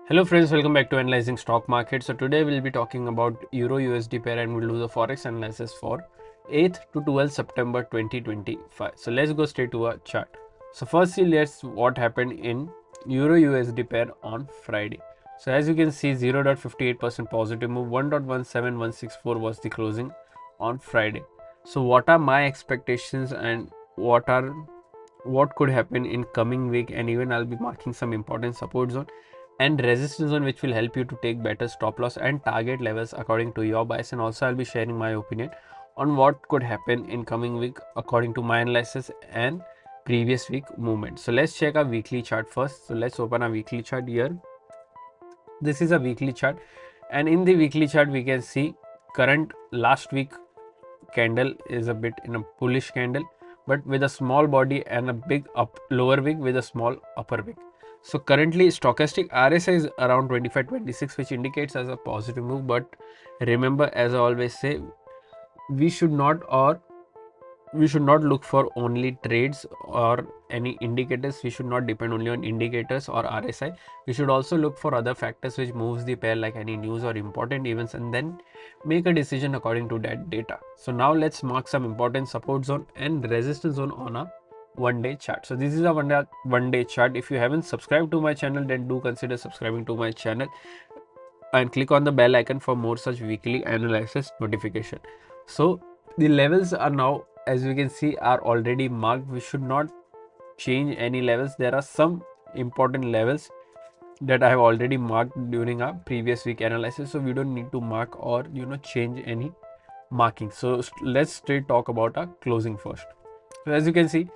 Hello friends, welcome back to Analyzing Stock Market. So today we'll be talking about Euro USD pair and we'll do the Forex analysis for 8th to 12th September 2025. So let's go straight to our chart. So firstly, let's what happened in Euro USD pair on Friday. So as you can see, 0.58% positive move, 1.17164 was the closing on Friday. So what are my expectations and what could happen in coming week, and even I'll be marking some important support zone and resistance zone which will help you to take better stop loss and target levels according to your bias. And also I'll be sharing my opinion on what could happen in coming week according to my analysis and previous week movement. So let's check our weekly chart first. So let's open a weekly chart here. This is a weekly chart, and in the weekly chart we can see current last week candle is a bit in a bullish candle, but with a small body and a big lower wick with a small upper wick. So currently stochastic RSI is around 25-26, which indicates as a positive move. But remember, as I always say, we should not look for only trades or any indicators. We should not depend only on indicators or RSI. We should also look for other factors which moves the pair, like any news or important events, and then make a decision according to that data. So now let's mark some important support zone and resistance zone on a one-day chart. So this is a one-day chart. If you haven't subscribed to my channel, then do consider subscribing to my channel and click on the bell icon for more such weekly analysis notification. So the levels are now, as you can see, are already marked. We should not change any levels. There are some important levels that I have already marked during our previous week analysis, so we don't need to mark or change any marking. So let's straight talk about our closing first. So as you can see,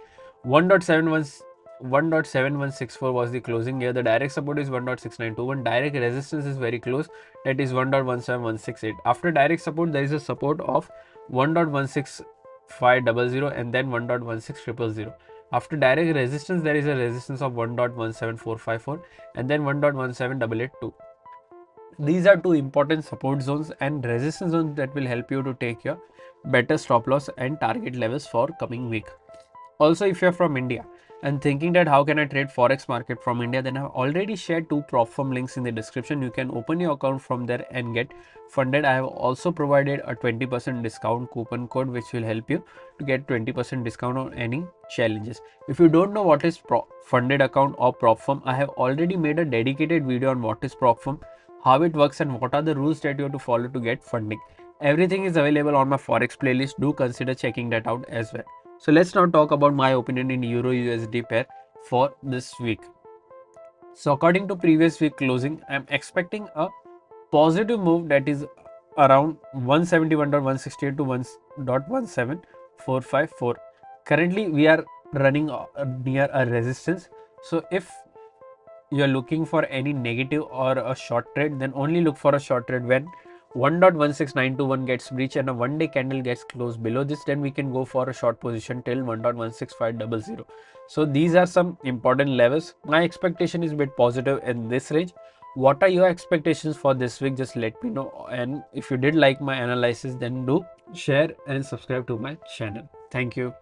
1.7164 was the closing here. The direct support is 1.6921. Direct resistance is very close, that is 1.17168. After direct support, there is a support of 1.16500 and then 1.16000. After direct resistance, there is a resistance of 1.17454 and then 1.17882. These are two important support zones and resistance zones that will help you to take your better stop loss and target levels for coming week. Also, if you're from India and thinking that how can I trade Forex market from India, then I've already shared two prop firm links in the description. You can open your account from there and get funded. I have also provided a 20% discount coupon code which will help you to get 20% discount on any challenges. If you don't know what is funded account or prop firm, I have already made a dedicated video on what is prop firm, how it works, and what are the rules that you have to follow to get funding. Everything is available on my Forex playlist. Do consider checking that out as well. So let's now talk about my opinion in Euro USD pair for this week. So according to previous week closing, I'm expecting a positive move that is around 171.168 to 1.17454. Currently, we are running near a resistance. So if you are looking for any negative or a short trade, then only look for a short trade when 1.16921 gets breached and a one-day candle gets closed below this. Then we can go for a short position till 1.16500. So these are some important levels. My expectation is a bit positive in this range. What are your expectations for this week? Just let me know. And if you did like my analysis, then do share and subscribe to my channel. Thank you.